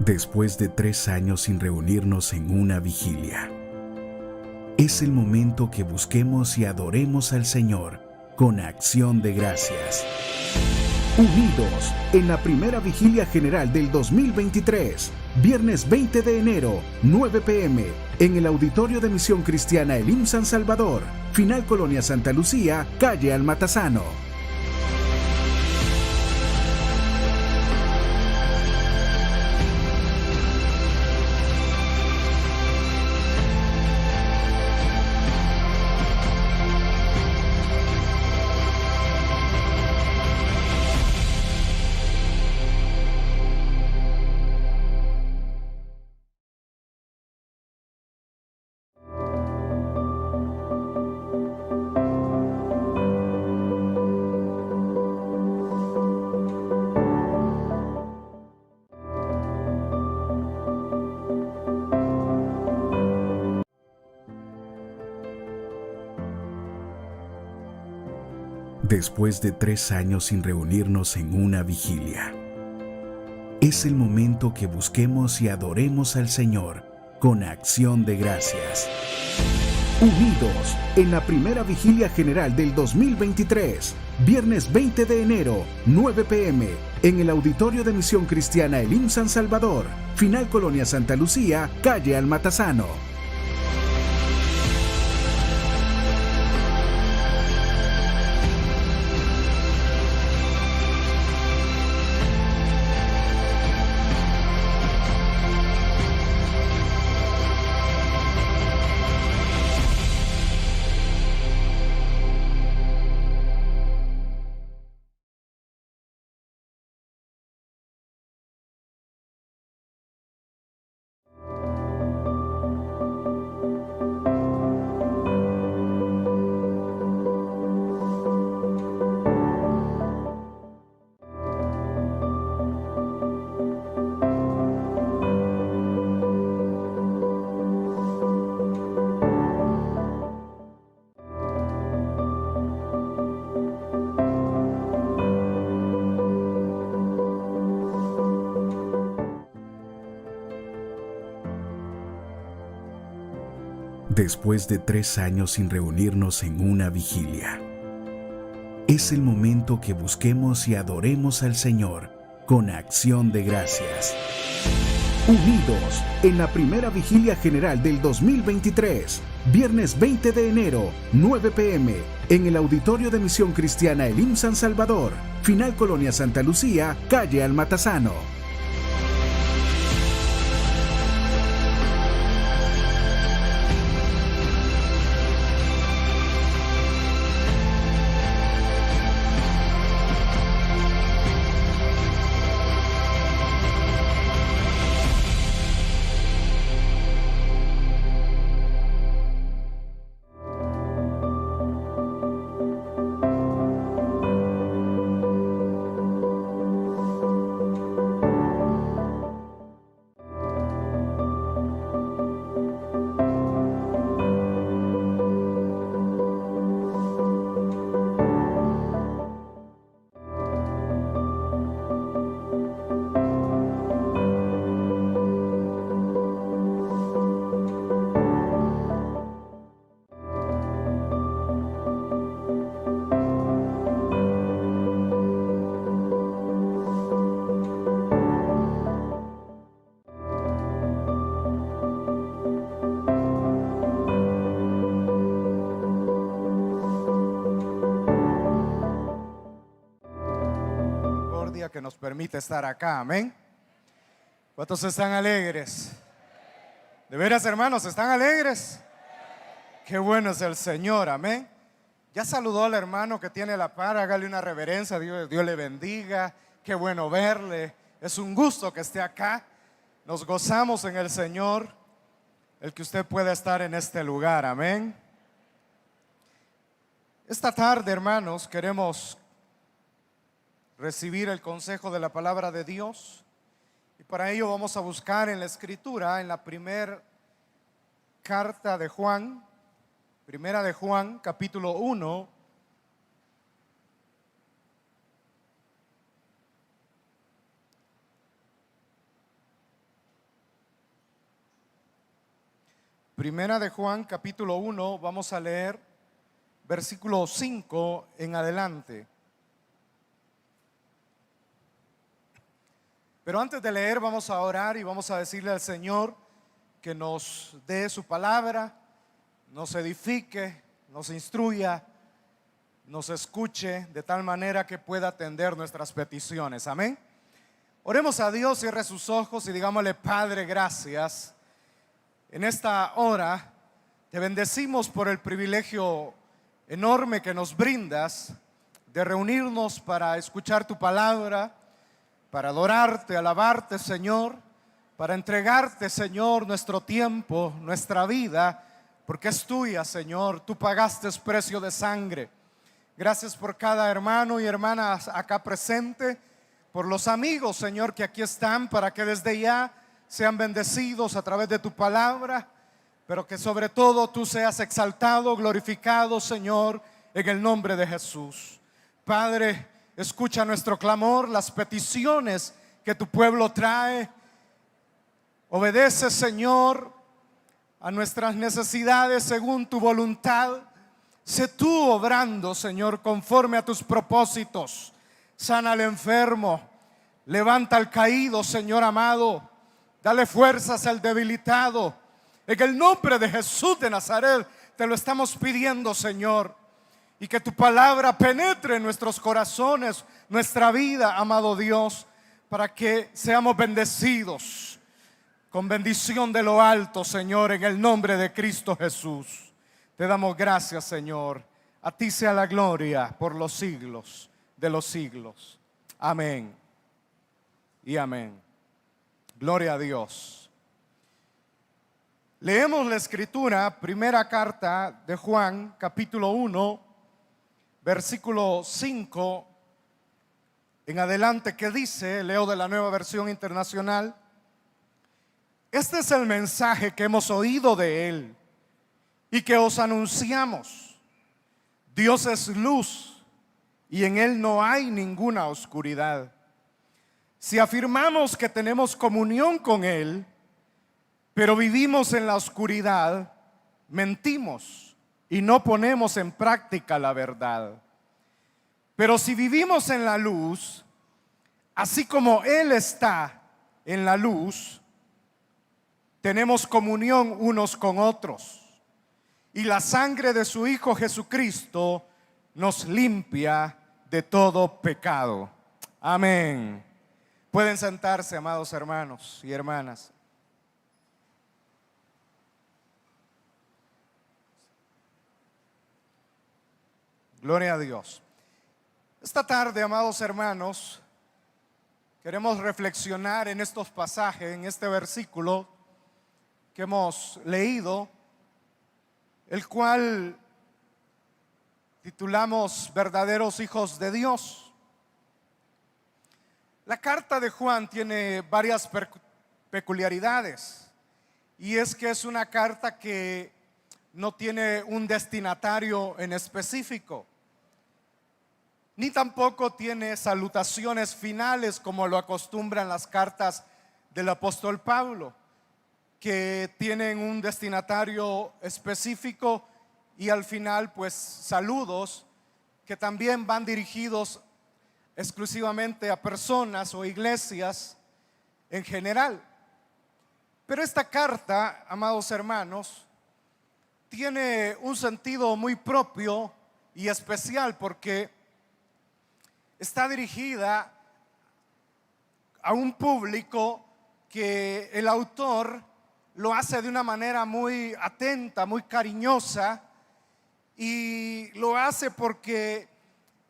Después de 3 años sin reunirnos en una vigilia, es el momento que busquemos y adoremos al Señor con acción de gracias. Unidos en la primera vigilia general del 2023, viernes 20 de enero, 9 p.m., en el Auditorio de Misión Cristiana Elim San Salvador, Final Colonia Santa Lucía, calle Almatazano. Después de 3 años sin reunirnos en una vigilia, es el momento que busquemos y adoremos al Señor con acción de gracias. Unidos en la primera vigilia general del 2023, viernes 20 de enero, 9 p.m., en el Auditorio de Misión Cristiana Elim San Salvador, Final Colonia Santa Lucía, calle Almatazano. Después de 3 años sin reunirnos en una vigilia, es el momento que busquemos y adoremos al Señor con acción de gracias. Unidos en la primera vigilia general del 2023, viernes 20 de enero, 9 p.m., en el Auditorio de Misión Cristiana Elim San Salvador, Final Colonia Santa Lucía, calle Almatazano. Que nos permite estar acá, amén. ¿Cuántos están alegres? ¿De veras, hermanos, están alegres? Qué bueno es el Señor, amén. Ya saludó al hermano que tiene la par, hágale una reverencia, Dios le bendiga. Qué bueno verle, es un gusto que esté acá. Nos gozamos en el Señor, el que usted pueda estar en este lugar, amén. Esta tarde, hermanos, queremos recibir el consejo de la palabra de Dios, y para ello vamos a buscar en la Escritura, en la primera carta de Juan, primera de Juan, capítulo 1, Primera de Juan, capítulo 1, vamos a leer versículo 5 en adelante. Pero antes de leer vamos a orar y vamos a decirle al Señor que nos dé su palabra, nos edifique, nos instruya, nos escuche de tal manera que pueda atender nuestras peticiones. Amén. Oremos a Dios, cierre sus ojos y digámosle: Padre, gracias. En esta hora te bendecimos por el privilegio enorme que nos brindas de reunirnos para escuchar tu palabra, para adorarte, alabarte, Señor, para entregarte, Señor, nuestro tiempo, nuestra vida, porque es tuya, Señor. Tú pagaste precio de sangre. Gracias por cada hermano y hermana acá presente, por los amigos, Señor, que aquí están, para que desde ya sean bendecidos a través de tu palabra, pero que sobre todo tú seas exaltado, glorificado, Señor, en el nombre de Jesús. Padre, escucha nuestro clamor, las peticiones que tu pueblo trae. Obedece, Señor, a nuestras necesidades según tu voluntad. Sé tú obrando, Señor, conforme a tus propósitos. Sana al enfermo, levanta al caído, Señor amado. Dale fuerzas al debilitado. En el nombre de Jesús de Nazaret te lo estamos pidiendo, Señor. Y que tu palabra penetre en nuestros corazones, nuestra vida, amado Dios, para que seamos bendecidos con bendición de lo alto, Señor, en el nombre de Cristo Jesús. Te damos gracias, Señor. A ti sea la gloria por los siglos de los siglos. Amén y amén. Gloria a Dios. Leemos la escritura, primera carta de Juan, capítulo 1, versículo 5 en adelante, que dice, leo de la Nueva Versión Internacional: este es el mensaje que hemos oído de él y que os anunciamos. Dios es luz y en él no hay ninguna oscuridad. Si afirmamos que tenemos comunión con él, pero vivimos en la oscuridad, mentimos y no ponemos en práctica la verdad. Pero si vivimos en la luz, así como él está en la luz, tenemos comunión unos con otros, y la sangre de su Hijo Jesucristo nos limpia de todo pecado. Amén. Pueden sentarse, amados hermanos y hermanas. Gloria a Dios. Esta tarde, amados hermanos, queremos reflexionar en estos pasajes, en este versículo que hemos leído, el cual titulamos Verdaderos hijos de Dios. La carta de Juan tiene varias peculiaridades, y es que es una carta que no tiene un destinatario en específico, ni tampoco tiene salutaciones finales como lo acostumbran las cartas del apóstol Pablo, que tienen un destinatario específico y al final pues saludos que también van dirigidos exclusivamente a personas o iglesias en general. Pero esta carta, amados hermanos, tiene un sentido muy propio y especial, porque está dirigida a un público que el autor lo hace de una manera muy atenta, muy cariñosa, y lo hace porque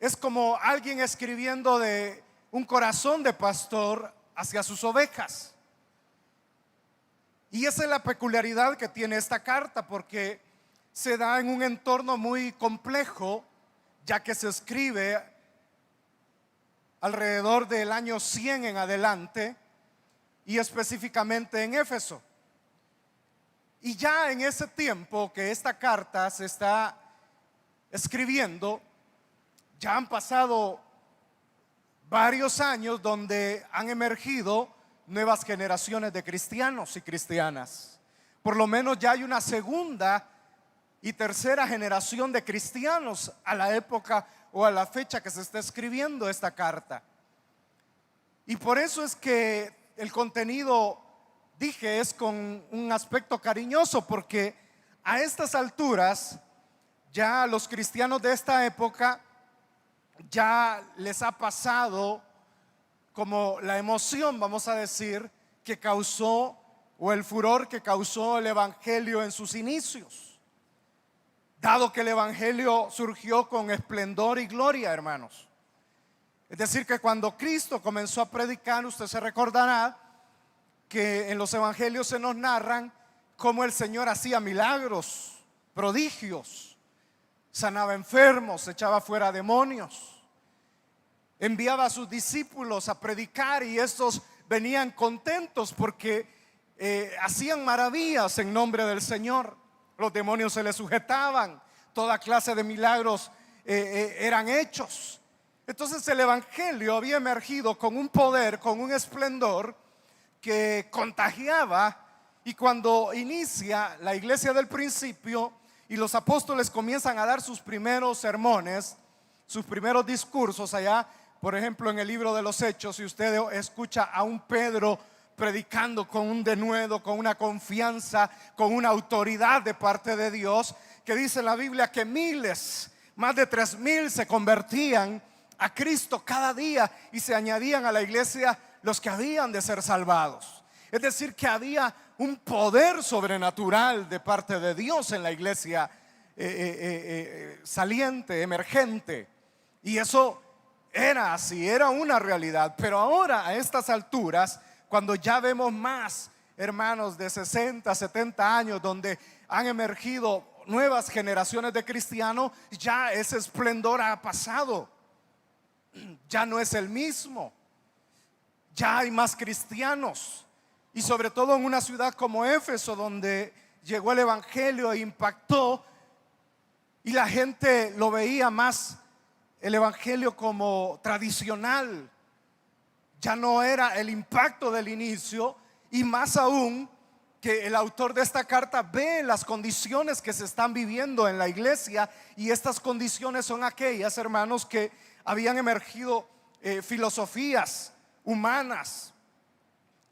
es como alguien escribiendo de un corazón de pastor hacia sus ovejas. Y esa es la peculiaridad que tiene esta carta, porque se da en un entorno muy complejo, ya que se escribe alrededor del año 100 en adelante, y específicamente en Éfeso. Y ya en ese tiempo que esta carta se está escribiendo, ya han pasado varios años donde han emergido nuevas generaciones de cristianos y cristianas. por lo menos ya hay una segunda y tercera generación de cristianos a la época o a la fecha que se está escribiendo esta carta. Y por eso es que el contenido, dije, es con un aspecto cariñoso, porque a estas alturas ya los cristianos de esta época ya les ha pasado como la emoción, vamos a decir, que causó, o el furor que causó el evangelio en sus inicios, dado que el evangelio surgió con esplendor y gloria, hermanos. Es decir, que cuando Cristo comenzó a predicar, usted se recordará que en los evangelios se nos narran cómo el Señor hacía milagros, prodigios, sanaba enfermos, echaba fuera demonios, enviaba a sus discípulos a predicar, y estos venían contentos porque hacían maravillas en nombre del Señor. Los demonios se les sujetaban, toda clase de milagros eran hechos. Entonces el evangelio había emergido con un poder, con un esplendor que contagiaba. Y cuando inicia la iglesia del principio y los apóstoles comienzan a dar sus primeros sermones, sus primeros discursos allá, por ejemplo en el libro de los Hechos, si usted escucha a un Pedro predicando con un denuedo, con una confianza, con una autoridad de parte de Dios, que dice en la Biblia que miles, más de 3,000 se convertían a Cristo cada día, y se añadían a la iglesia los que habían de ser salvados. Es decir, que había un poder sobrenatural de parte de Dios en la iglesia saliente, emergente. Y eso era así, era una realidad. Pero ahora, a estas alturas, cuando ya vemos más hermanos de 60, 70 años, donde han emergido nuevas generaciones de cristianos, ya ese esplendor ha pasado. Ya no es el mismo. Ya hay más cristianos. Y sobre todo en una ciudad como Éfeso, donde llegó el evangelio e impactó, y la gente lo veía más el evangelio como tradicional. Ya no era el impacto del inicio, y más aún que el autor de esta carta ve las condiciones que se están viviendo en la iglesia. Y estas condiciones son aquellas, hermanos, que habían emergido filosofías humanas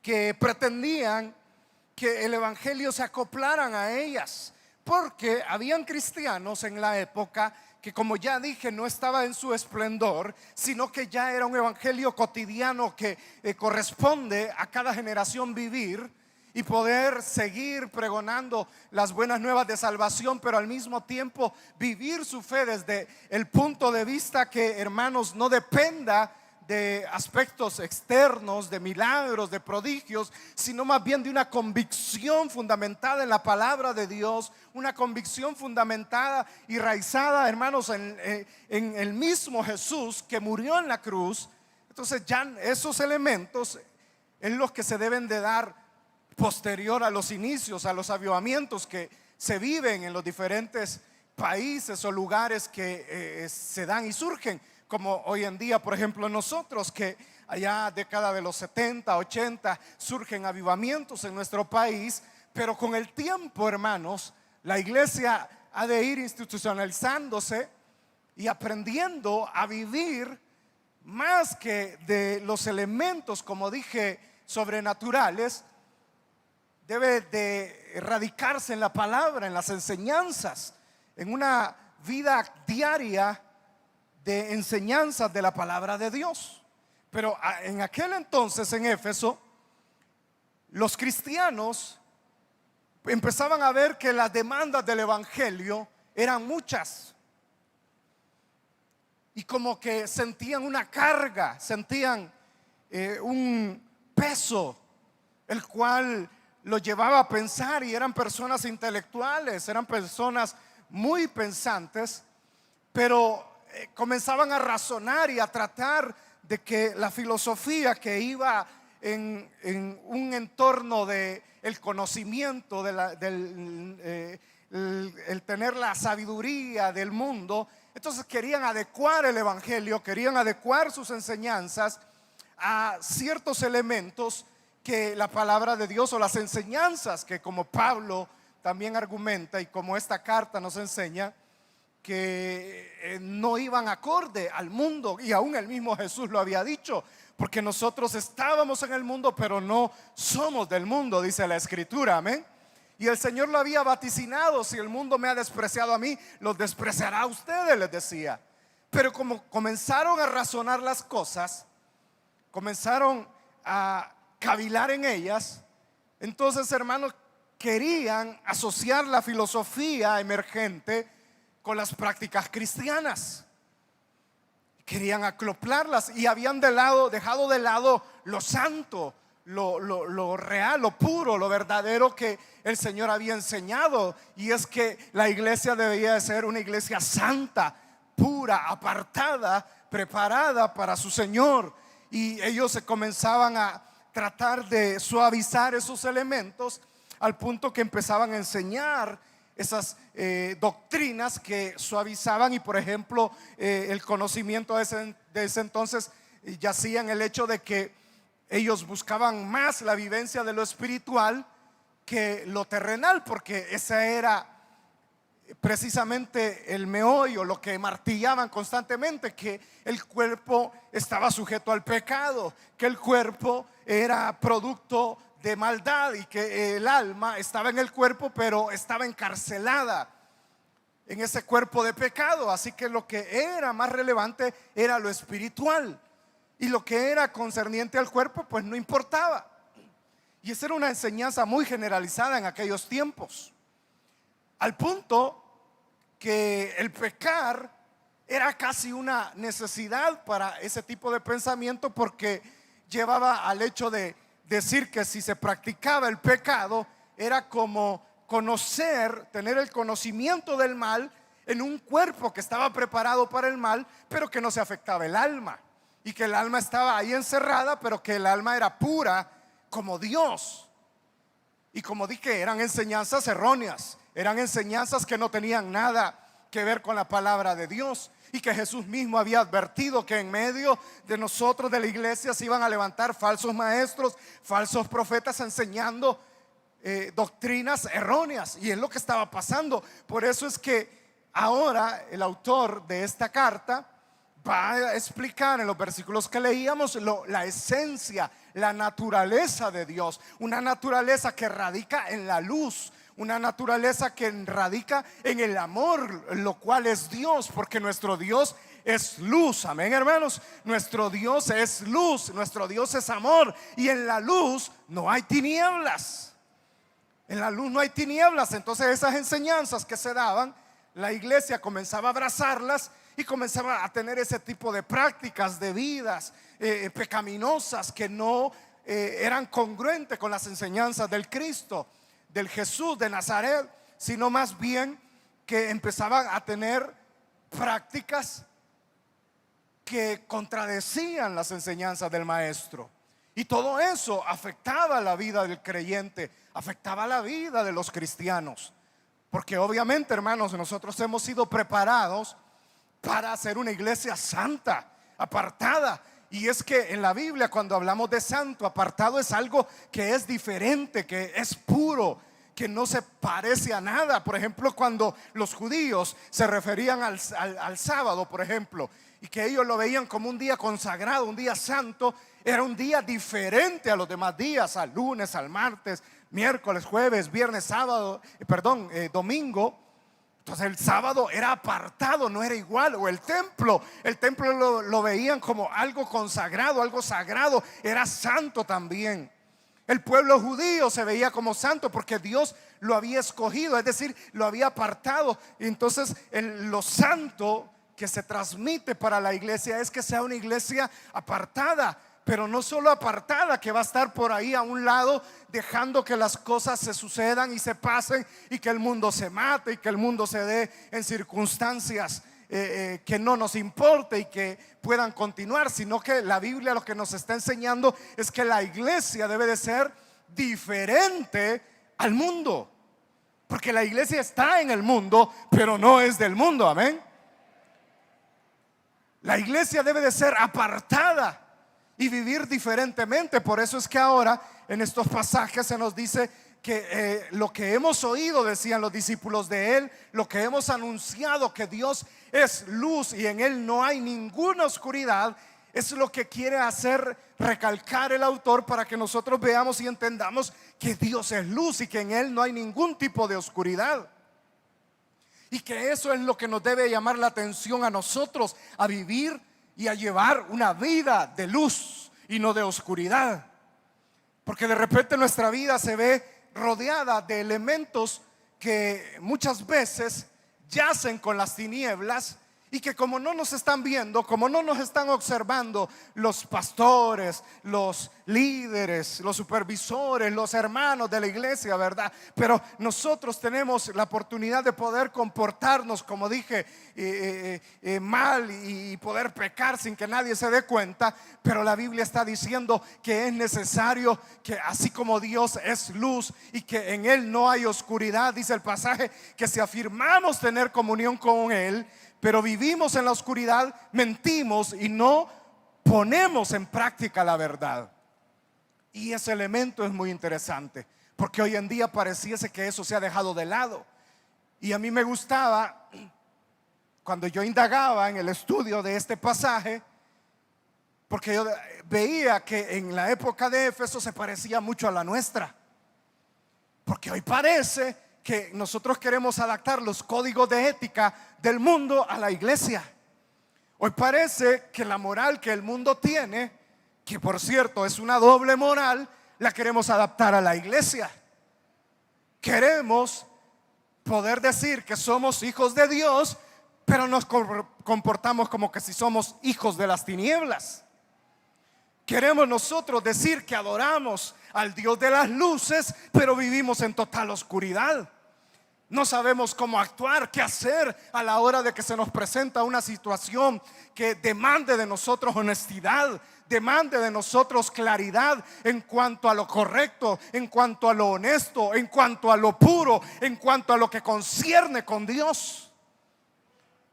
que pretendían que el evangelio se acoplaran a ellas, porque habían cristianos en la época que, como ya dije, no estaba en su esplendor, sino que ya era un evangelio cotidiano que corresponde a cada generación vivir y poder seguir pregonando las buenas nuevas de salvación, pero al mismo tiempo vivir su fe desde el punto de vista que, hermanos, no dependa de aspectos externos, de milagros, de prodigios, sino más bien de una convicción fundamentada en la palabra de Dios, una convicción fundamentada y raizada, hermanos, en el mismo Jesús que murió en la cruz. Entonces ya esos elementos en los que se deben de dar posterior a los inicios, a los avivamientos que se viven en los diferentes países o lugares que se dan y surgen, como hoy en día, por ejemplo, nosotros, que allá década de los 70, 80 surgen avivamientos en nuestro país. Pero con el tiempo, hermanos, la iglesia ha de ir institucionalizándose y aprendiendo a vivir más que de los elementos, como dije, sobrenaturales. Debe de radicarse en la palabra, en las enseñanzas, en una vida diaria de enseñanzas de la palabra de Dios. Pero en aquel entonces en Éfeso, los cristianos empezaban a ver que las demandas del evangelio eran muchas, y como que sentían una carga, sentían un peso, el cual los llevaba a pensar. Y eran personas intelectuales, eran personas muy pensantes, pero comenzaban a razonar y a tratar de que la filosofía que iba en un entorno de el conocimiento, el tener la sabiduría del mundo, entonces querían adecuar el evangelio, querían adecuar sus enseñanzas a ciertos elementos que la palabra de Dios o las enseñanzas que, como Pablo también argumenta y como esta carta nos enseña, que no iban acorde al mundo, y aún el mismo Jesús lo había dicho, porque nosotros estábamos en el mundo pero no somos del mundo, dice la Escritura, amén. Y el Señor lo había vaticinado: si el mundo me ha despreciado a mí, los despreciará a ustedes, les decía. Pero como comenzaron a razonar las cosas, comenzaron a cavilar en ellas, entonces, hermanos, querían asociar la filosofía emergente con las prácticas cristianas. Querían acoplarlas y habían dejado de lado lo santo, lo real, lo puro, lo verdadero que el Señor había enseñado. Y es que la iglesia debía de ser una iglesia santa, pura, apartada, preparada para su Señor. Y ellos se comenzaban a tratar de suavizar esos elementos, al punto que empezaban a enseñar esas doctrinas que suavizaban. Y por ejemplo, el conocimiento de ese entonces yacía en el hecho de que ellos buscaban más la vivencia de lo espiritual que lo terrenal, porque ese era precisamente el meollo, lo que martillaban constantemente: que el cuerpo estaba sujeto al pecado, que el cuerpo era producto de maldad y que el alma estaba en el cuerpo pero estaba encarcelada en ese cuerpo de pecado. Así que lo que era más relevante era lo espiritual, y lo que era concerniente al cuerpo pues no importaba. Y esa era una enseñanza muy generalizada en aquellos tiempos, al punto que el pecar era casi una necesidad para ese tipo de pensamiento, porque llevaba al hecho de decir que si se practicaba el pecado era como tener el conocimiento del mal en un cuerpo que estaba preparado para el mal, pero que no se afectaba el alma, y que el alma estaba ahí encerrada, pero que el alma era pura como Dios. Y como dije, eran enseñanzas erróneas, eran enseñanzas que no tenían nada que ver con la palabra de Dios, y que Jesús mismo había advertido que en medio de nosotros, de la iglesia, se iban a levantar falsos maestros, falsos profetas, enseñando doctrinas erróneas. Y es lo que estaba pasando. Por eso es que ahora el autor de esta carta va a explicar en los versículos que leíamos la esencia, la naturaleza de Dios, una naturaleza que radica en la luz, una naturaleza que radica en el amor, lo cual es Dios, porque nuestro Dios es luz, amén, hermanos. Nuestro Dios es luz, nuestro Dios es amor, y en la luz no hay tinieblas. En la luz no hay tinieblas. Entonces esas enseñanzas que se daban, la iglesia comenzaba a abrazarlas y comenzaba a tener ese tipo de prácticas de vidas pecaminosas que no eran congruentes con las enseñanzas del Cristo, del Jesús de Nazaret, sino más bien que empezaban a tener prácticas que contradecían las enseñanzas del maestro. Y todo eso afectaba la vida del creyente, afectaba la vida de los cristianos, porque obviamente, hermanos, nosotros hemos sido preparados para hacer una iglesia santa, apartada. Y es que en la Biblia, cuando hablamos de santo, apartado, es algo que es diferente, que es puro, que no se parece a nada. Por ejemplo, cuando los judíos se referían al sábado, por ejemplo, y que ellos lo veían como un día consagrado, un día santo, era un día diferente a los demás días, al lunes, al martes, miércoles, jueves, viernes, sábado, domingo. Entonces el sábado era apartado, no era igual. O el templo lo veían como algo consagrado, algo sagrado, era santo también. El pueblo judío se veía como santo porque Dios lo había escogido, es decir, lo había apartado. Y entonces lo santo que se transmite para la iglesia es que sea una iglesia apartada, pero no solo apartada, que va a estar por ahí a un lado dejando que las cosas se sucedan y se pasen, y que el mundo se mate y que el mundo se dé en circunstancias que no nos importe y que puedan continuar, sino que la Biblia lo que nos está enseñando es que la iglesia debe de ser diferente al mundo, porque la iglesia está en el mundo, pero no es del mundo, amén. La iglesia debe de ser apartada. y vivir diferentemente. Por eso es que ahora en estos pasajes se nos dice que lo que hemos oído, decían los discípulos de él, lo que hemos anunciado, que Dios es luz y en él no hay ninguna oscuridad, es lo que quiere hacer recalcar el autor, para que nosotros veamos y entendamos que Dios es luz y que en él no hay ningún tipo de oscuridad. Y que eso es lo que nos debe llamar la atención a nosotros, a vivir y a llevar una vida de luz y no de oscuridad. Porque de repente nuestra vida se ve rodeada de elementos que muchas veces yacen con las tinieblas, y que como no nos están viendo, como no nos están observando los pastores, los líderes, los supervisores, los hermanos de la iglesia, ¿verdad? Pero nosotros tenemos la oportunidad de poder comportarnos, como dije, mal, y poder pecar sin que nadie se dé cuenta. Pero la Biblia está diciendo que es necesario que, así como Dios es luz y que en él no hay oscuridad, dice el pasaje, que si afirmamos tener comunión con él, pero vivimos en la oscuridad, mentimos y no ponemos en práctica la verdad. Y ese elemento es muy interesante, porque hoy en día pareciese que eso se ha dejado de lado. Y a mí me gustaba, cuando yo indagaba en el estudio de este pasaje, porque yo veía que en la época de Éfeso se parecía mucho a la nuestra. Porque hoy parece que nosotros queremos adaptar los códigos de ética del mundo a la iglesia. Hoy parece que la moral que el mundo tiene, que por cierto es una doble moral, la queremos adaptar a la iglesia. Queremos poder decir que somos hijos de Dios, pero nos comportamos como que si somos hijos de las tinieblas. Queremos nosotros decir que adoramos al Dios de las luces, pero vivimos en total oscuridad. No sabemos cómo actuar, qué hacer a la hora de que se nos presenta una situación que demande de nosotros honestidad, demande de nosotros claridad en cuanto a lo correcto, en cuanto a lo honesto, en cuanto a lo puro, en cuanto a lo que concierne con Dios.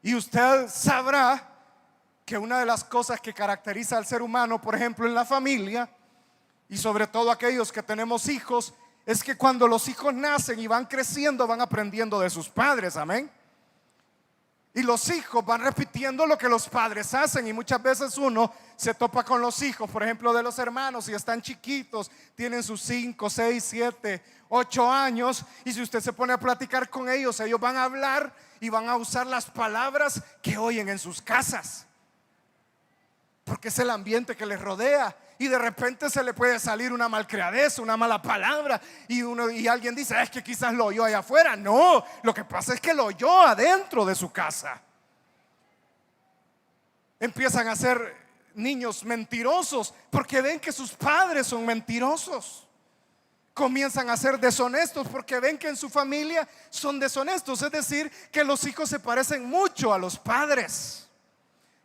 Y usted sabrá que una de las cosas que caracteriza al ser humano, por ejemplo en la familia, y sobre todo aquellos que tenemos hijos, es que cuando los hijos nacen y van creciendo, van aprendiendo de sus padres, amén. Y los hijos van repitiendo lo que los padres hacen, y muchas veces uno se topa con los hijos, por ejemplo de los hermanos, y están chiquitos, tienen sus 5, 6, 7, 8 años, y si usted se pone a platicar con ellos, ellos van a hablar y van a usar las palabras que oyen en sus casas, porque es el ambiente que les rodea. Y de repente se le puede salir una malcriadez, una mala palabra, y alguien dice, es que quizás lo oyó allá afuera. No, lo que pasa es que lo oyó adentro de su casa. Empiezan a ser niños mentirosos porque ven que sus padres son mentirosos. Comienzan a ser deshonestos porque ven que en su familia son deshonestos. Es decir, que los hijos se parecen mucho a los padres.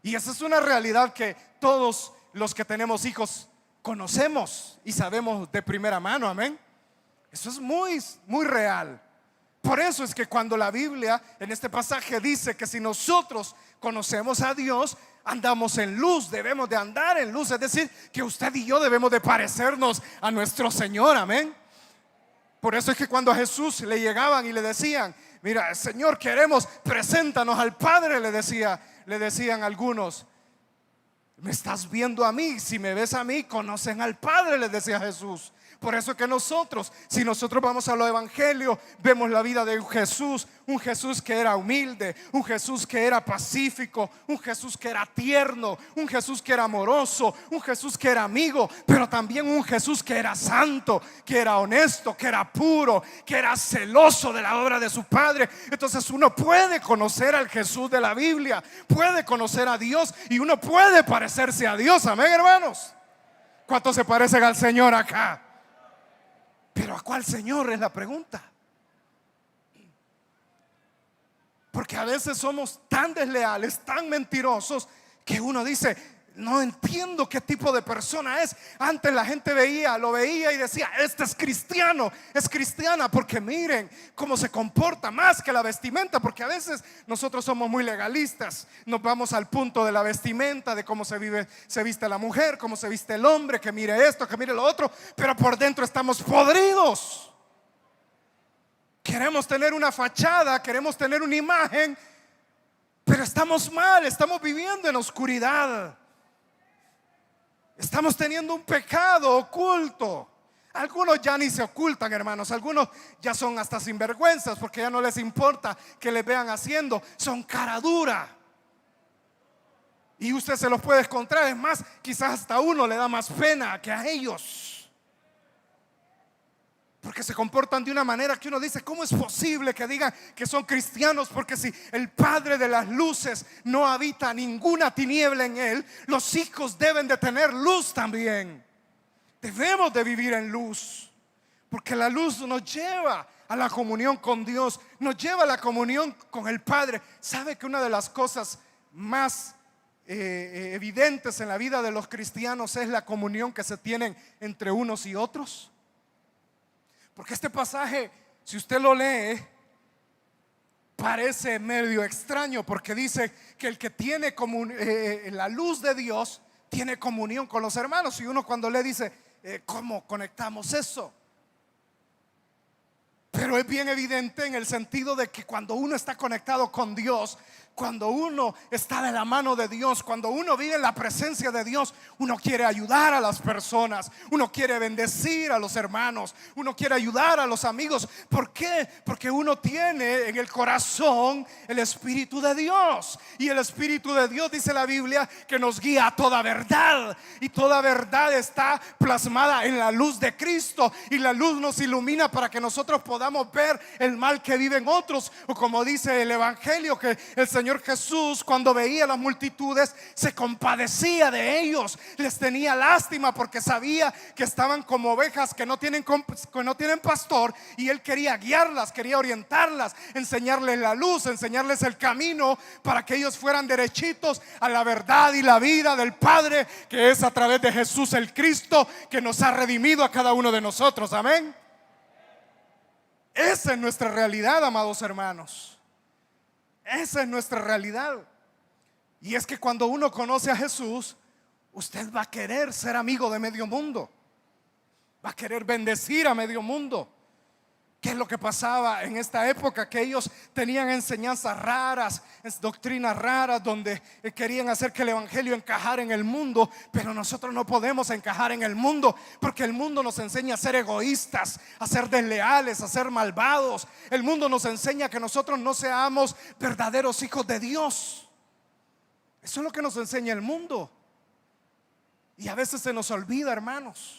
Y esa es una realidad que todos los que tenemos hijos conocemos y sabemos de primera mano, amén. Eso es muy, muy real. Por eso es que cuando la Biblia en este pasaje dice que si nosotros conocemos a Dios, andamos en luz, debemos de andar en luz. Es decir, que usted y yo debemos de parecernos a nuestro Señor, amén. Por eso es que cuando a Jesús le llegaban y le decían, mira, Señor, queremos, preséntanos al Padre, le decían algunos, me estás viendo a mí, si me ves a mí, conocen al Padre, les decía Jesús. Por eso que nosotros, si nosotros vamos a los evangelios, vemos la vida de un Jesús que era humilde, un Jesús que era pacífico, un Jesús que era tierno, un Jesús que era amoroso, un Jesús que era amigo, pero también un Jesús que era santo, que era honesto, que era puro, que era celoso de la obra de su Padre. Entonces uno puede conocer al Jesús de la Biblia, puede conocer a Dios y uno puede parecerse a Dios, amén, hermanos. ¿Cuántos se parecen al Señor acá? Pero ¿a cuál Señor es la pregunta? Porque a veces somos tan desleales, tan mentirosos, que uno dice, no entiendo qué tipo de persona es. Antes la gente lo veía y decía, este es cristiano, es cristiana, porque miren cómo se comporta, más que la vestimenta. Porque a veces nosotros somos muy legalistas, nos vamos al punto de la vestimenta, de cómo se viste la mujer, cómo se viste el hombre, que mire esto, que mire lo otro, pero por dentro estamos podridos. Queremos tener una fachada, queremos tener una imagen, pero estamos mal, estamos viviendo en oscuridad. Estamos teniendo un pecado oculto. Algunos ya ni se ocultan, hermanos. Algunos ya son hasta sinvergüenzas, porque ya no les importa que les vean haciendo. Son cara dura. Y usted se los puede encontrar. Es más, quizás hasta a uno le da más pena que a ellos, porque se comportan de una manera que uno dice, ¿cómo es posible que digan que son cristianos? Porque si el Padre de las luces no habita ninguna tiniebla en él, los hijos deben de tener luz también. Debemos de vivir en luz, porque la luz nos lleva a la comunión con Dios, nos lleva a la comunión con el Padre. ¿Sabe que una de las cosas más evidentes en la vida de los cristianos es la comunión que se tienen entre unos y otros? Porque este pasaje, si usted lo lee, parece medio extraño, porque dice que el que tiene la luz de Dios tiene comunión con los hermanos. Y uno cuando lee dice, ¿cómo conectamos eso? Pero es bien evidente en el sentido de que cuando uno está conectado con Dios, cuando uno está de la mano de Dios, cuando uno vive en la presencia de Dios, uno quiere ayudar a las personas, uno quiere bendecir a los hermanos, uno quiere ayudar a los amigos. ¿Por qué? Porque uno tiene en el corazón el Espíritu de Dios, y el Espíritu de Dios, dice la Biblia, que nos guía a toda verdad, y toda verdad está plasmada en la luz de Cristo, y la luz nos ilumina para que nosotros podamos ver el mal que viven otros. O como dice el Evangelio, que el Señor Jesús, cuando veía las multitudes, se compadecía de ellos, les tenía lástima, porque sabía que estaban como ovejas que no tienen pastor, y Él quería guiarlas, quería orientarlas, enseñarles la luz, enseñarles el camino para que ellos fueran derechitos a la verdad y la vida del Padre, que es a través de Jesús el Cristo, que nos ha redimido a cada uno de nosotros. Amén. Esa es nuestra realidad, amados hermanos. Esa es nuestra realidad. Y es que cuando uno conoce a Jesús, usted va a querer ser amigo de medio mundo, va a querer bendecir a medio mundo. ¿Qué es lo que pasaba en esta época? Que ellos tenían enseñanzas raras, doctrinas raras, donde querían hacer que el evangelio encajara en el mundo. Pero nosotros no podemos encajar en el mundo, porque el mundo nos enseña a ser egoístas, a ser desleales, a ser malvados. El mundo nos enseña que nosotros no seamos verdaderos hijos de Dios. Eso es lo que nos enseña el mundo. Y a veces se nos olvida, hermanos.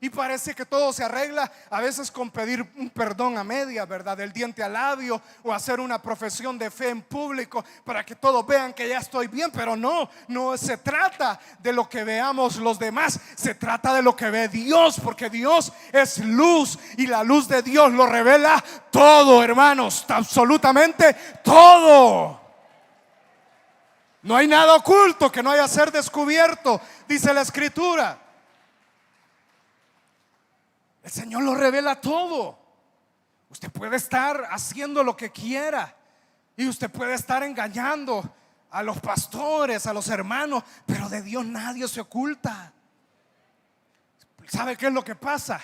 Y parece que todo se arregla a veces con pedir un perdón a media, ¿verdad? Del diente al labio, o hacer una profesión de fe en público para que todos vean que ya estoy bien. Pero no se trata de lo que veamos los demás, se trata de lo que ve Dios, porque Dios es luz, y la luz de Dios lo revela todo, hermanos, absolutamente todo. No hay nada oculto que no haya ser descubierto, dice la Escritura. El Señor lo revela todo. Usted puede estar haciendo lo que quiera, y usted puede estar engañando a los pastores, a los hermanos, pero de Dios nadie se oculta. ¿Sabe qué es lo que pasa?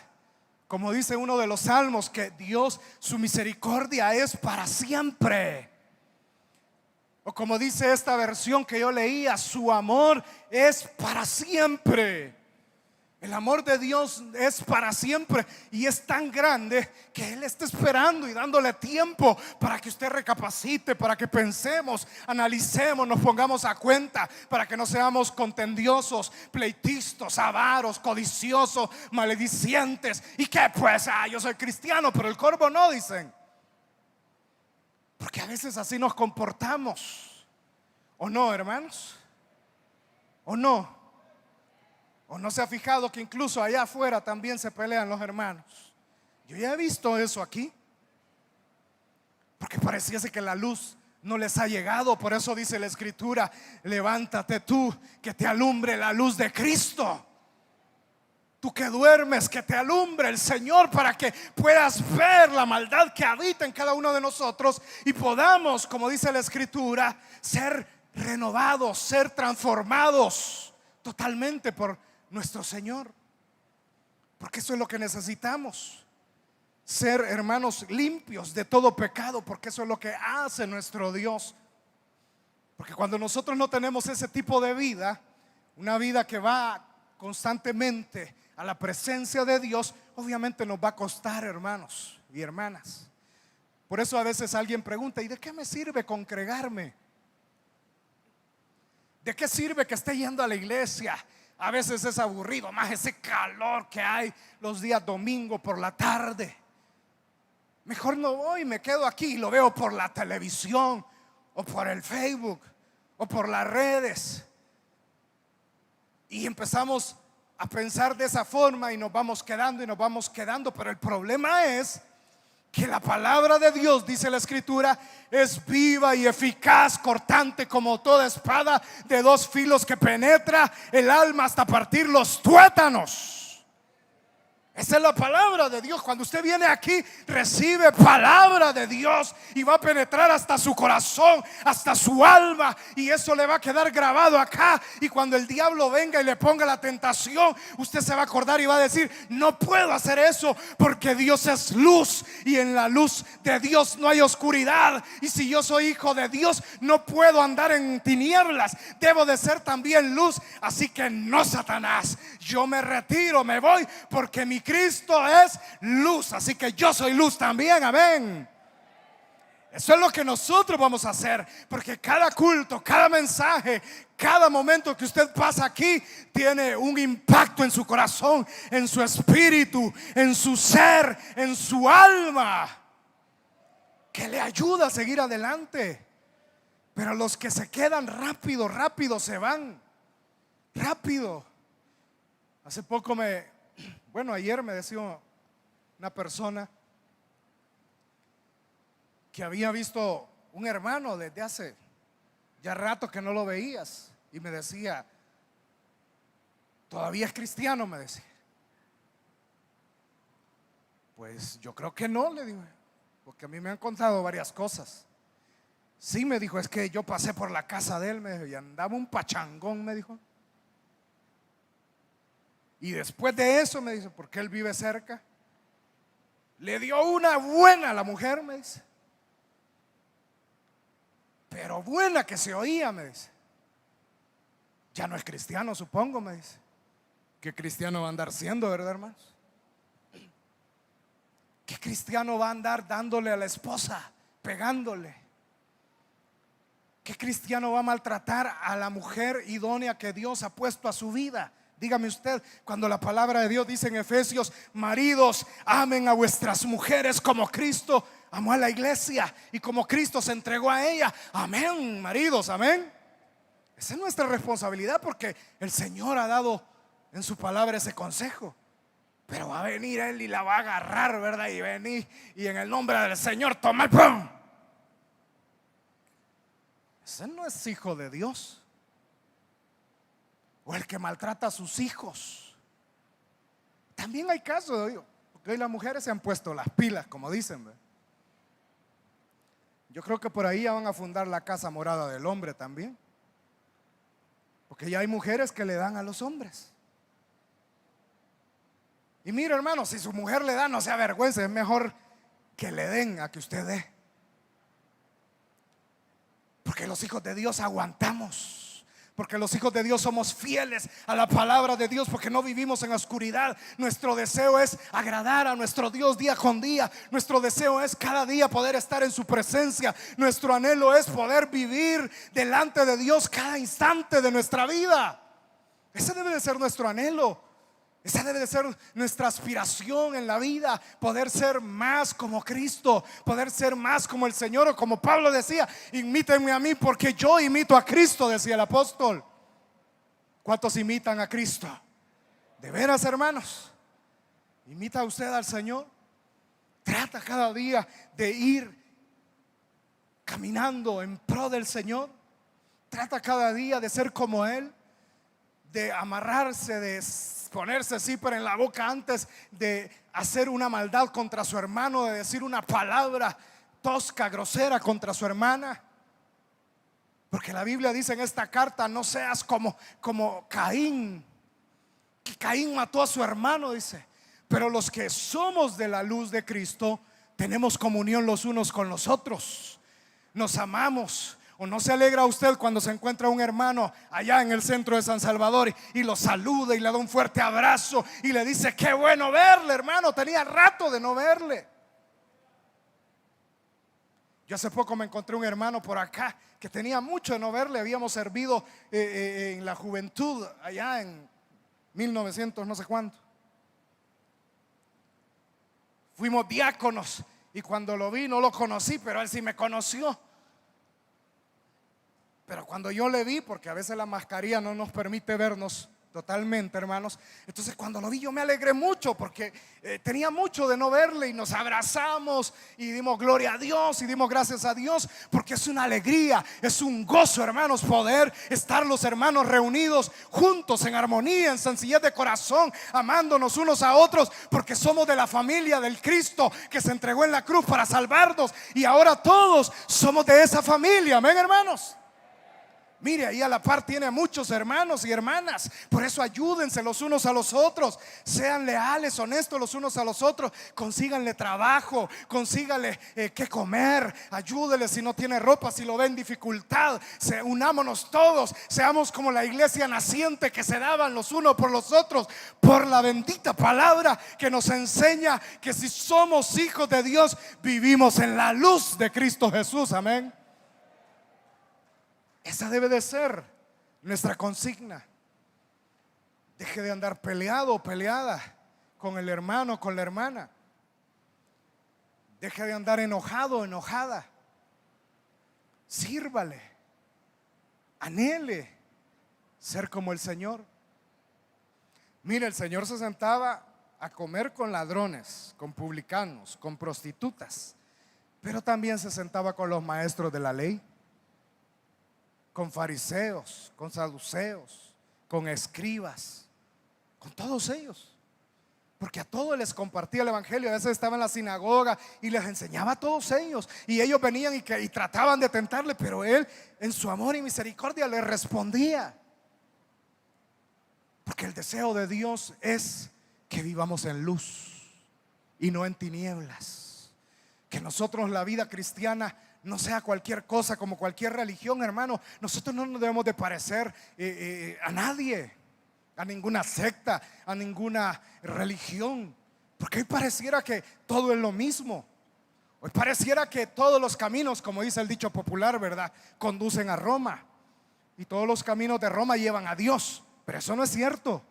Como dice uno de los salmos, que Dios, su misericordia es para siempre. O como dice esta versión que yo leía, su amor es para siempre. El amor de Dios es para siempre, y es tan grande que Él está esperando y dándole tiempo para que usted recapacite, para que pensemos, analicemos, nos pongamos a cuenta, para que no seamos contendiosos, pleitistas, avaros, codiciosos, maledicientes. ¿Y qué pues? Yo soy cristiano, pero el corvo no, dicen. Porque a veces así nos comportamos. ¿O no, hermanos? ¿O no? ¿O no se ha fijado que incluso allá afuera también se pelean los hermanos? Yo ya he visto eso aquí, porque pareciese que la luz no les ha llegado. Por eso dice la Escritura: levántate tú, que te alumbre la luz de Cristo. Tú que duermes, que te alumbre el Señor, para que puedas ver la maldad que habita en cada uno de nosotros y podamos, como dice la Escritura, ser renovados, ser transformados totalmente por nuestro Señor. Porque eso es lo que necesitamos. Ser, hermanos, limpios de todo pecado, porque eso es lo que hace nuestro Dios. Porque cuando nosotros no tenemos ese tipo de vida, una vida que va constantemente a la presencia de Dios, obviamente nos va a costar, hermanos y hermanas. Por eso a veces alguien pregunta: ¿y de qué me sirve congregarme? ¿De qué sirve que esté yendo a la iglesia? A veces es aburrido, más ese calor que hay los días domingo por la tarde. Mejor no voy, me quedo aquí y lo veo por la televisión, o por el Facebook, o por las redes. Y empezamos a pensar de esa forma y nos vamos quedando y nos vamos quedando. Pero el problema es que la palabra de Dios, dice la Escritura, es viva y eficaz, cortante como toda espada de dos filos, que penetra el alma hasta partir los tuétanos. Esa es la palabra de Dios. Cuando usted viene aquí, recibe palabra de Dios y va a penetrar hasta su corazón, hasta su alma, y eso le va a quedar grabado acá. Y cuando el diablo venga y le ponga la tentación, usted se va a acordar y va a decir: no puedo hacer eso, porque Dios es luz y en la luz de Dios no hay oscuridad. Y si yo soy hijo de Dios, no puedo andar en tinieblas, debo de ser también luz. Así que no, Satanás, yo me retiro, me voy, porque mi Cristo es luz, así que yo soy luz también, amén. Eso es lo que nosotros vamos a hacer, porque cada culto, cada mensaje, cada momento que usted pasa aquí tiene un impacto en su corazón, en su espíritu, en su ser, en su alma, que le ayuda a seguir adelante. Pero los que se quedan rápido, rápido se van, rápido. Hace poco ayer me decía una persona que había visto un hermano desde hace ya rato que no lo veías, y me decía: ¿todavía es cristiano?, me decía. Pues yo creo que no, le digo, porque a mí me han contado varias cosas. Sí, me dijo, es que yo pasé por la casa de él, me dijo, y andaba un pachangón, me dijo. Y después de eso, me dice, porque él vive cerca, le dio una buena a la mujer, me dice, pero buena que se oía, me dice. Ya no es cristiano, supongo, me dice. ¿Qué cristiano va a andar siendo, verdad, hermanos? ¿Qué cristiano va a andar dándole a la esposa, pegándole? ¿Qué cristiano va a maltratar a la mujer idónea que Dios ha puesto a su vida? Dígame usted, cuando la palabra de Dios dice en Efesios: maridos, amen a vuestras mujeres como Cristo amó a la iglesia y como Cristo se entregó a ella. Amén, maridos, amén. Esa es nuestra responsabilidad, porque el Señor ha dado en su palabra ese consejo. Pero va a venir Él y la va a agarrar, ¿verdad? Y venir y en el nombre del Señor tomar, ¡pum! Ese no es hijo de Dios. O el que maltrata a sus hijos. También hay casos, digo, porque hoy las mujeres se han puesto las pilas, como dicen, ¿verdad? Yo creo que por ahí ya van a fundar la casa morada del hombre también, porque ya hay mujeres que le dan a los hombres. Y mire, hermano, si su mujer le da, no se avergüence, es mejor que le den a que usted dé. Porque los hijos de Dios aguantamos, porque los hijos de Dios somos fieles a la palabra de Dios, porque no vivimos en la oscuridad. Nuestro deseo es agradar a nuestro Dios día con día. Nuestro deseo es cada día poder estar en su presencia. Nuestro anhelo es poder vivir delante de Dios cada instante de nuestra vida. Ese debe de ser nuestro anhelo. Esa debe de ser nuestra aspiración en la vida, poder ser más como Cristo, poder ser más como el Señor, o como Pablo decía: imítenme a mí porque yo imito a Cristo, decía el apóstol. ¿Cuántos imitan a Cristo? De veras, hermanos, ¿imita usted al Señor? Trata cada día de ir caminando en pro del Señor. Trata cada día de ser como Él, de amarrarse, de ponerse zipper en la boca antes de hacer una maldad contra su hermano, de decir una palabra tosca, grosera contra su hermana. Porque la Biblia dice en esta carta: no seas como Caín, que Caín mató a su hermano, dice. Pero los que somos de la luz de Cristo tenemos comunión los unos con los otros, nos amamos. ¿O no se alegra usted cuando se encuentra un hermano allá en el centro de San Salvador y lo saluda y le da un fuerte abrazo y le dice: qué bueno verle, hermano, tenía rato de no verle? Yo hace poco me encontré un hermano por acá que tenía mucho de no verle. Habíamos servido en la juventud allá en 1900 no sé cuánto. Fuimos diáconos y cuando lo vi no lo conocí, pero él sí me conoció. Pero cuando yo le vi, porque a veces la mascarilla no nos permite vernos totalmente, hermanos, entonces cuando lo vi yo me alegré mucho, porque tenía mucho de no verle, y nos abrazamos y dimos gloria a Dios y dimos gracias a Dios, porque es una alegría, es un gozo, hermanos, poder estar los hermanos reunidos juntos en armonía, en sencillez de corazón, amándonos unos a otros, porque somos de la familia del Cristo que se entregó en la cruz para salvarnos, y ahora todos somos de esa familia. Amén, hermanos. Mire, ahí a la par tiene muchos hermanos y hermanas. Por eso ayúdense los unos a los otros. Sean leales, honestos los unos a los otros. Consíganle trabajo, consíganle qué comer. Ayúdenle si no tiene ropa, si lo ve en dificultad. Unámonos todos. Seamos como la iglesia naciente que se daban los unos por los otros, por la bendita palabra que nos enseña que si somos hijos de Dios, vivimos en la luz de Cristo Jesús. Amén. Esa debe de ser nuestra consigna. Deje de andar peleado o peleada con el hermano, con la hermana. Deje de andar enojado o enojada. Sírvale. Anhele ser como el Señor. Mire, el Señor se sentaba a comer con ladrones, con publicanos, con prostitutas, pero también se sentaba con los maestros de la ley, con fariseos, con saduceos, con escribas, con todos ellos, porque a todos les compartía el evangelio. A veces estaba en la sinagoga y les enseñaba a todos ellos, y ellos venían y trataban de tentarle, pero él en su amor y misericordia les respondía, porque el deseo de Dios es que vivamos en luz y no en tinieblas. Que nosotros, la vida cristiana, no sea cualquier cosa como cualquier religión, hermano. Nosotros no nos debemos de parecer a nadie, a ninguna secta, a ninguna religión, porque hoy pareciera que todo es lo mismo. Hoy pareciera que todos los caminos, como dice el dicho popular, ¿verdad?, conducen a Roma, y todos los caminos de Roma llevan a Dios. Pero eso no es cierto.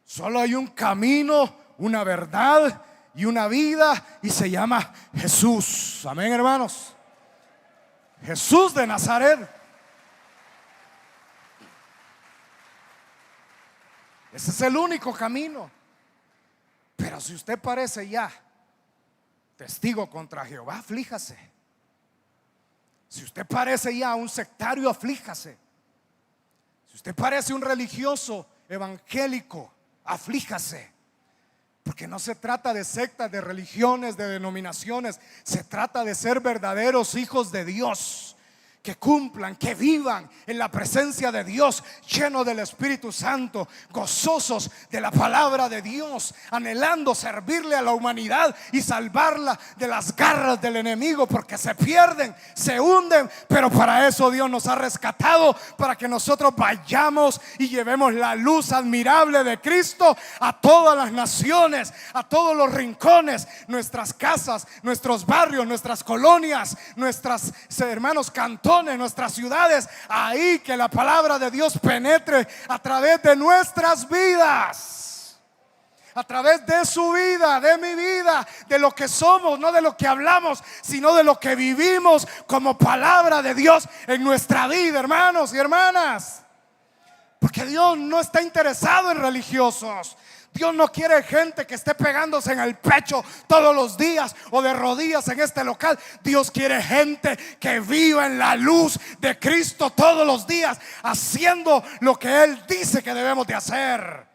Solo hay un camino, una verdad y una vida, y se llama Jesús. Amén, hermanos. Jesús de Nazaret. Ese es el único camino. Pero si usted parece ya testigo contra Jehová, aflíjase. Si usted parece ya un sectario, aflíjase. Si usted parece un religioso evangélico, aflíjase. Porque no se trata de sectas, de religiones, de denominaciones. Se trata de ser verdaderos hijos de Dios, que cumplan, que vivan en la presencia de Dios, llenos del Espíritu Santo, gozosos de la palabra de Dios, anhelando servirle a la humanidad y salvarla de las garras del enemigo, porque se pierden, se hunden. Pero para eso Dios nos ha rescatado, para que nosotros vayamos y llevemos la luz admirable de Cristo a todas las naciones, a todos los rincones, nuestras casas, nuestros barrios, nuestras colonias, nuestras hermanos cantores, en nuestras ciudades. Ahí que la palabra de Dios penetre a través de nuestras vidas, a través de su vida, de mi vida, de lo que somos, no de lo que hablamos, sino de lo que vivimos como palabra de Dios en nuestra vida, hermanos y hermanas. Porque Dios no está interesado en religiosos. Dios no quiere gente que esté pegándose en el pecho todos los días o de rodillas en este local. Dios quiere gente que viva en la luz de Cristo todos los días, haciendo lo que Él dice que debemos de hacer.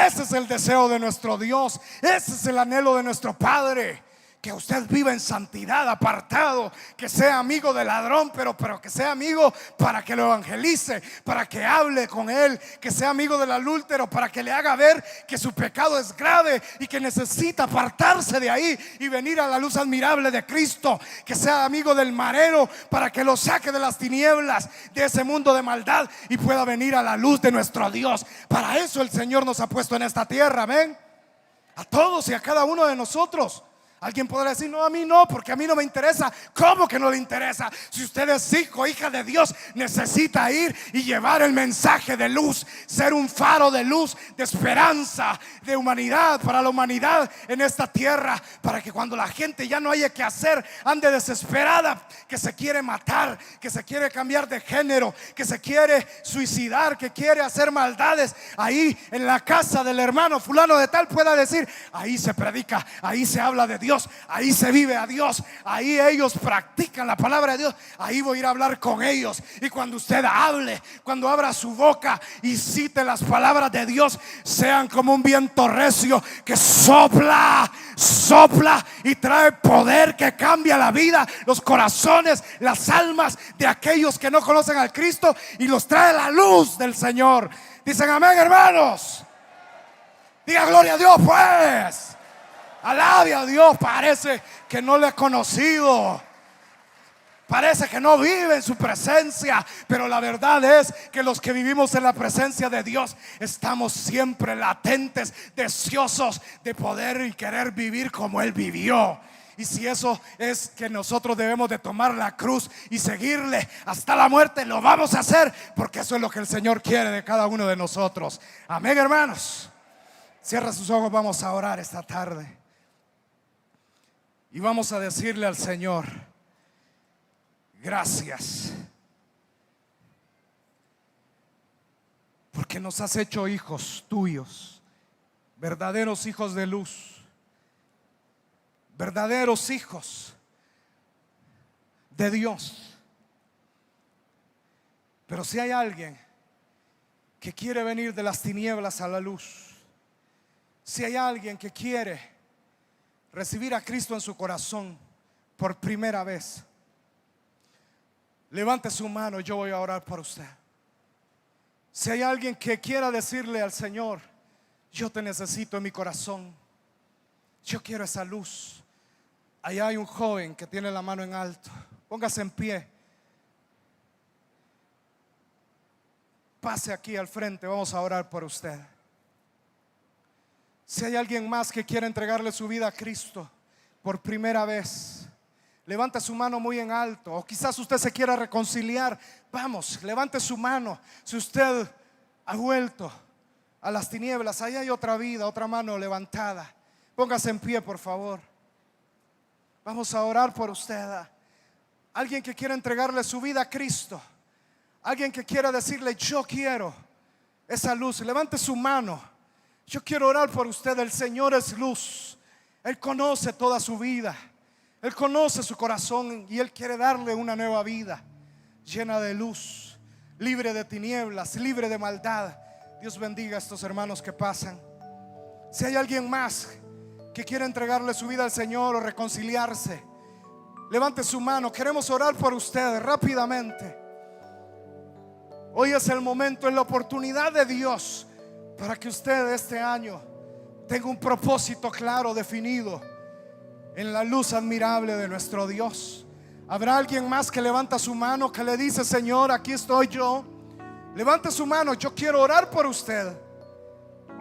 Ese es el deseo de nuestro Dios. Ese es el anhelo de nuestro Padre. Que usted viva en santidad, apartado, que sea amigo del ladrón, pero que sea amigo para que lo evangelice, para que hable con él, que sea amigo del adúltero, para que le haga ver que su pecado es grave y que necesita apartarse de ahí y venir a la luz admirable de Cristo, que sea amigo del marero para que lo saque de las tinieblas, de ese mundo de maldad, y pueda venir a la luz de nuestro Dios. Para eso el Señor nos ha puesto en esta tierra, amén, a todos y a cada uno de nosotros. Alguien podrá decir: no, a mí no, porque a mí no me interesa. ¿Cómo que no le interesa? Si usted es hijo, hija de Dios, necesita ir y llevar el mensaje de luz, ser un faro de luz, de esperanza, de humanidad, para la humanidad en esta tierra, para que cuando la gente ya no haya que hacer, ande desesperada, que se quiere matar, que se quiere cambiar de género, que se quiere suicidar, que quiere hacer maldades, ahí en la casa del hermano fulano de tal pueda decir: ahí se predica, ahí se habla de Dios, ahí se vive a Dios, ahí ellos practican la palabra de Dios, ahí voy a ir a hablar con ellos. Y cuando usted hable, cuando abra su boca y cite las palabras de Dios, sean como un viento recio que sopla y trae poder, que cambia la vida, los corazones, las almas de aquellos que no conocen al Cristo, y los trae la luz del Señor. Dicen amén, hermanos. Diga gloria a Dios, pues. Alabe a Dios. Parece que no le he conocido, parece que no vive en su presencia, pero la verdad es que los que vivimos en la presencia de Dios estamos siempre latentes, deseosos de poder y querer vivir como Él vivió. Y si eso es que nosotros debemos de tomar la cruz y seguirle hasta la muerte, lo vamos a hacer, porque eso es lo que el Señor quiere de cada uno de nosotros. Amén, hermanos. Cierra sus ojos, vamos a orar esta tarde. Y vamos a decirle al Señor: gracias, porque nos has hecho hijos tuyos, verdaderos hijos de luz, verdaderos hijos de Dios. Pero si hay alguien que quiere venir de las tinieblas a la luz, si hay alguien que quiere recibir a Cristo en su corazón por primera vez, levante su mano, yo voy a orar por usted. Si hay alguien que quiera decirle al Señor: yo te necesito en mi corazón, yo quiero esa luz. Allá hay un joven que tiene la mano en alto. Póngase en pie, pase aquí al frente, vamos a orar por usted. Si hay alguien más que quiere entregarle su vida a Cristo por primera vez, levante su mano muy en alto. O quizás usted se quiera reconciliar. Vamos, levante su mano. Si usted ha vuelto a las tinieblas, ahí hay otra vida, otra mano levantada. Póngase en pie, por favor. Vamos a orar por usted. Alguien que quiera entregarle su vida a Cristo, alguien que quiera decirle: yo quiero esa luz, levante su mano. Yo quiero orar por usted. El Señor es luz. Él conoce toda su vida, Él conoce su corazón, y Él quiere darle una nueva vida llena de luz, libre de tinieblas, libre de maldad. Dios bendiga a estos hermanos que pasan. Si hay alguien más que quiere entregarle su vida al Señor o reconciliarse, levante su mano. Queremos orar por ustedes rápidamente. Hoy es el momento, es la oportunidad de Dios para que usted este año tenga un propósito claro, definido en la luz admirable de nuestro Dios. ¿Habrá alguien más que levanta su mano, que le dice: Señor, aquí estoy yo? Levante su mano, yo quiero orar por usted.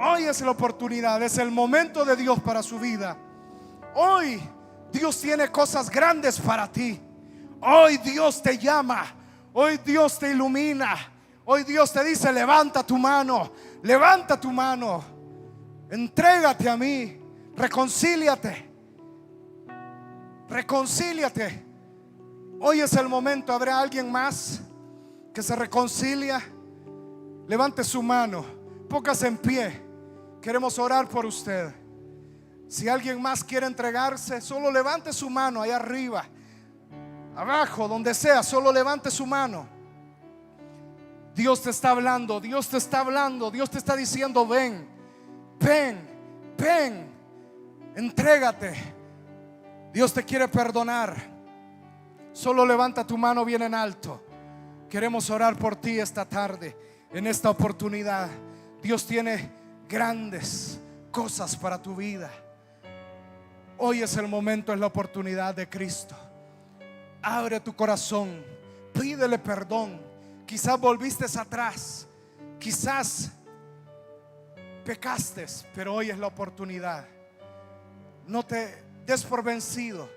Hoy es la oportunidad, es el momento de Dios para su vida. Hoy Dios tiene cosas grandes para ti. Hoy Dios te llama, hoy Dios te ilumina, hoy Dios te dice: levanta tu mano, levanta tu mano, entrégate a mí, reconcíliate. Hoy es el momento. ¿Habrá alguien más que se reconcilia? levante su mano, póngase en pie. Queremos orar por usted. Si alguien más quiere entregarse, solo levante su mano allá arriba, abajo, donde sea, solo levante su mano. Dios te está hablando, Dios te está hablando, Dios te está diciendo: ven, ven, ven, entrégate. Dios te quiere perdonar. Solo levanta tu mano bien en alto. Queremos orar por ti esta tarde, en esta oportunidad. Dios tiene grandes cosas para tu vida. Hoy es el momento, es la oportunidad de Cristo. Abre tu corazón, pídele perdón. Quizás volviste atrás, quizás pecaste, pero hoy es la oportunidad. No te des por vencido.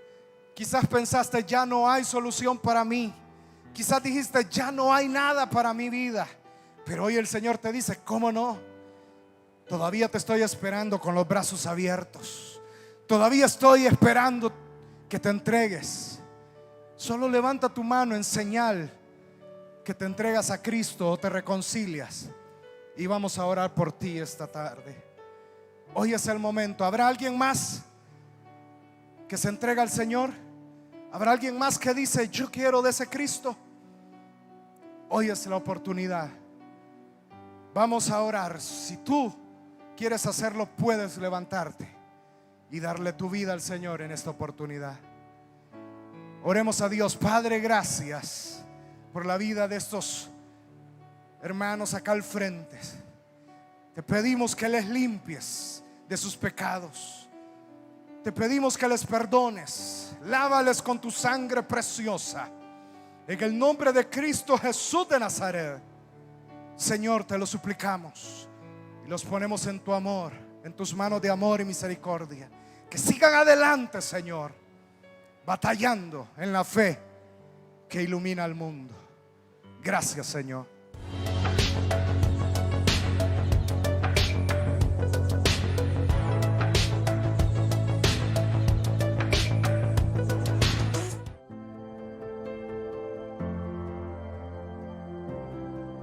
Quizás pensaste: ya no hay solución para mí. Quizás dijiste: ya no hay nada para mi vida. Pero hoy el Señor te dice: ¿cómo no? Todavía te estoy esperando con los brazos abiertos. Todavía estoy esperando que te entregues. Solo levanta tu mano en señal que te entregas a Cristo o te reconcilias, y vamos a orar por ti esta tarde. Hoy es el momento. ¿Habrá alguien más que se entrega al Señor? ¿Habrá alguien más que dice: yo quiero de ese Cristo? Hoy es la oportunidad. Vamos a orar. Si tú quieres hacerlo, puedes levantarte y darle tu vida al Señor en esta oportunidad. Oremos a Dios. Padre, gracias por la vida de estos hermanos acá al frente. Te pedimos que les limpies de sus pecados. Te pedimos que les perdones. Lávales con tu sangre preciosa, en el nombre de Cristo Jesús de Nazaret. Señor, te lo suplicamos y los ponemos en tu amor, en tus manos de amor y misericordia. Que sigan adelante, Señor, batallando en la fe que ilumina al mundo. Gracias, Señor.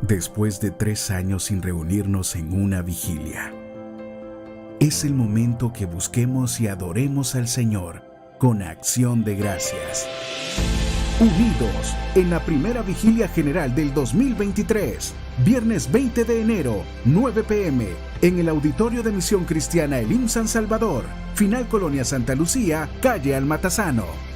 Después de 3 años sin reunirnos en una vigilia, es el momento que busquemos y adoremos al Señor con acción de gracias. Unidos en la primera vigilia general del 2023, viernes 20 de enero, 9 p.m, en el auditorio de Misión Cristiana Elim San Salvador, Final Colonia Santa Lucía, calle Almatazano.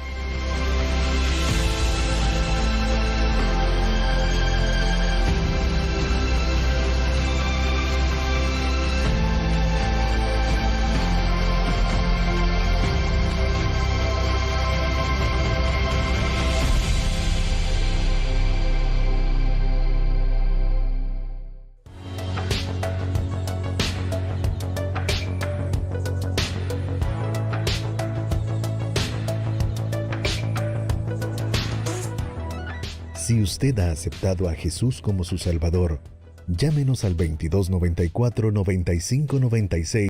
Si usted ha aceptado a Jesús como su Salvador, llámenos al 2294-9596